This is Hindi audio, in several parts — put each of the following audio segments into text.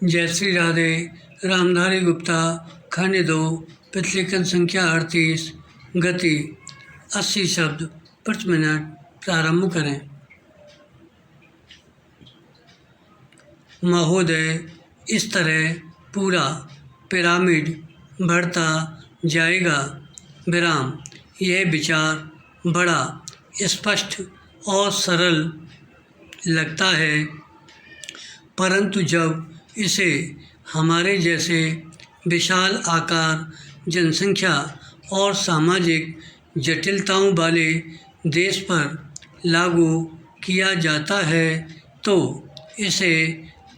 जय श्री राधे। रामधारी गुप्ता, खंड 2, प्रतिलेखन संख्या 38, गति 80 शब्द प्रति मिनट। प्रारंभ करें। महोदय, इस तरह पूरा पिरामिड बढ़ता जाएगा। विराम। यह विचार बड़ा स्पष्ट और सरल लगता है, परंतु जब इसे हमारे जैसे विशाल आकार, जनसंख्या और सामाजिक जटिलताओं वाले देश पर लागू किया जाता है तो इसे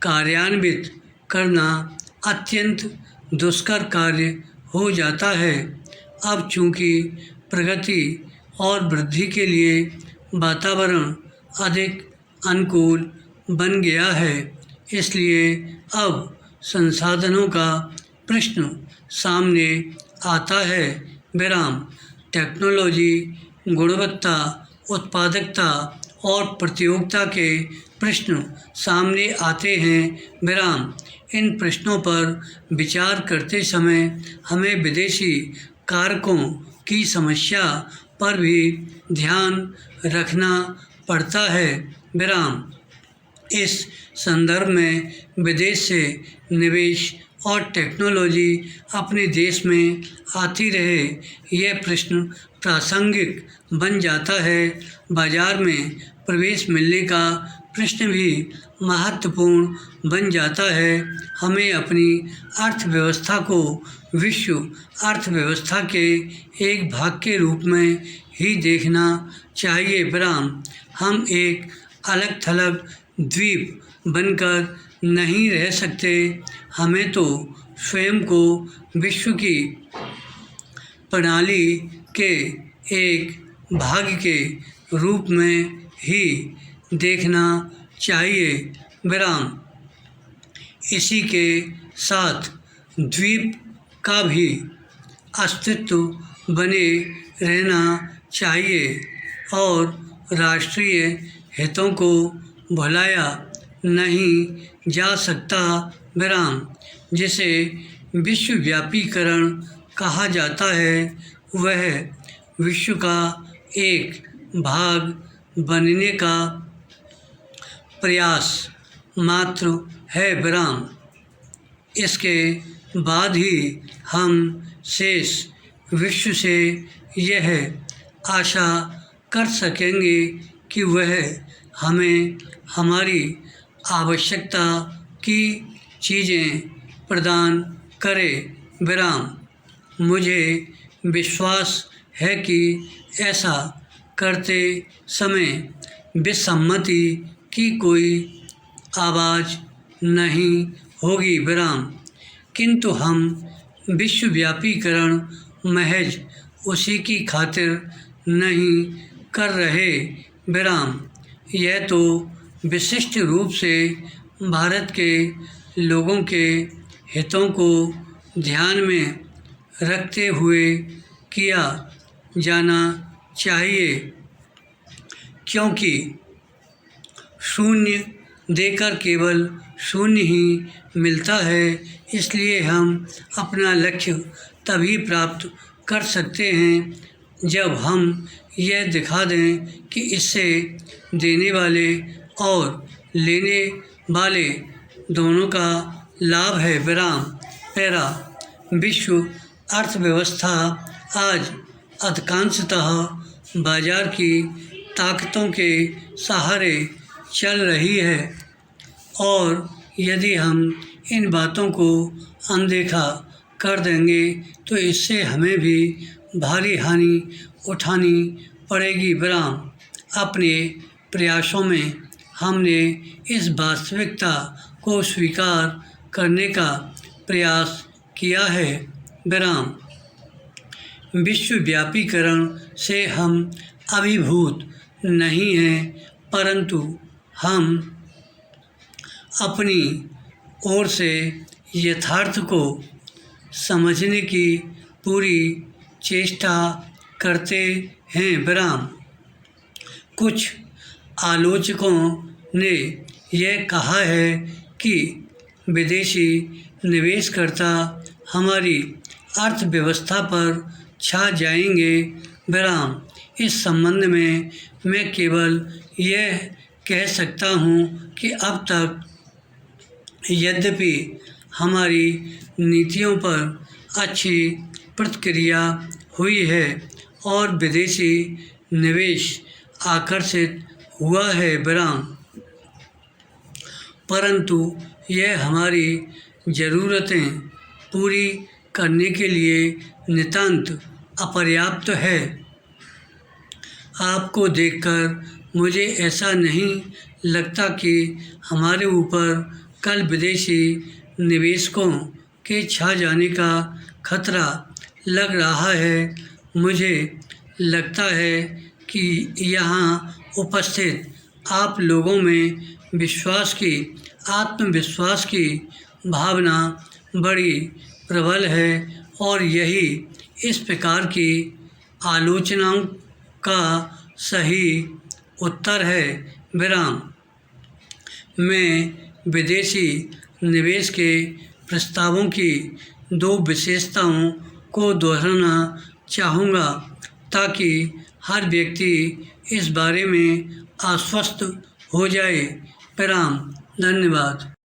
कार्यान्वित करना अत्यंत दुष्कर कार्य हो जाता है। अब चूँकि प्रगति और वृद्धि के लिए वातावरण अधिक अनुकूल बन गया है, इसलिए अब संसाधनों का प्रश्न सामने आता है। विराम। टेक्नोलॉजी, गुणवत्ता, उत्पादकता और प्रतियोगिता के प्रश्न सामने आते हैं। विराम। इन प्रश्नों पर विचार करते समय हमें विदेशी कारकों की समस्या पर भी ध्यान रखना पड़ता है। विराम। इस संदर्भ में विदेश से निवेश और टेक्नोलॉजी अपने देश में आती रहे, यह प्रश्न प्रासंगिक बन जाता है। बाजार में प्रवेश मिलने का प्रश्न भी महत्वपूर्ण बन जाता है। हमें अपनी अर्थव्यवस्था को विश्व अर्थव्यवस्था के एक भाग के रूप में ही देखना चाहिए। विराम। हम एक अलग थलग द्वीप बनकर नहीं रह सकते। हमें तो स्वयं को विश्व की प्रणाली के एक भाग के रूप में ही देखना चाहिए। विराम। इसी के साथ द्वीप का भी अस्तित्व बने रहना चाहिए और राष्ट्रीय हितों को भुलाया नहीं जा सकता। विराम। जिसे विश्वव्यापीकरण कहा जाता है, वह विश्व का एक भाग बनने का प्रयास मात्र है। विराम। इसके बाद ही हम शेष विश्व से यह आशा कर सकेंगे कि वह हमें हमारी आवश्यकता की चीज़ें प्रदान करे। विराम। मुझे विश्वास है कि ऐसा करते समय विसम्मति की कोई आवाज़ नहीं होगी। विराम। किंतु हम विश्वव्यापीकरण महज उसी की खातिर नहीं कर रहे। विराम। यह तो विशिष्ट रूप से भारत के लोगों के हितों को ध्यान में रखते हुए किया जाना चाहिए, क्योंकि शून्य देकर केवल शून्य ही मिलता है। इसलिए हम अपना लक्ष्य तभी प्राप्त कर सकते हैं जब हम यह दिखा दें कि इससे देने वाले और लेने वाले दोनों का लाभ है। विराम। पैरा। विश्व अर्थव्यवस्था आज अधिकांशतः बाजार की ताकतों के सहारे चल रही है और यदि हम इन बातों को अनदेखा कर देंगे तो इससे हमें भी भारी हानि उठानी पड़ेगी। विराम। अपने प्रयासों में हमने इस वास्तविकता को स्वीकार करने का प्रयास किया है। विराम। विश्वव्यापीकरण से हम अभिभूत नहीं हैं, परंतु हम अपनी ओर से यथार्थ को समझने की पूरी चेष्टा करते हैं। विराम। कुछ आलोचकों ने यह कहा है कि विदेशी निवेशकर्ता हमारी अर्थव्यवस्था पर छा जाएंगे। विराम। इस संबंध में मैं केवल यह कह सकता हूँ कि अब तक यद्यपि हमारी नीतियों पर अच्छी प्रतिक्रिया हुई है और विदेशी निवेश आकर्षित हुआ है, विराम, परंतु यह हमारी ज़रूरतें पूरी करने के लिए नितांत अपर्याप्त है। आपको देखकर मुझे ऐसा नहीं लगता कि हमारे ऊपर कल विदेशी निवेशकों के छा जाने का खतरा लग रहा है। मुझे लगता है कि यहाँ उपस्थित आप लोगों में आत्मविश्वास की भावना बड़ी प्रबल है और यही इस प्रकार की आलोचनाओं का सही उत्तर है, विराम। मैं विदेशी निवेश के प्रस्तावों की दो विशेषताओं को दोहराना चाहूँगा ताकि हर व्यक्ति इस बारे में आश्वस्त हो जाए, विराम। धन्यवाद।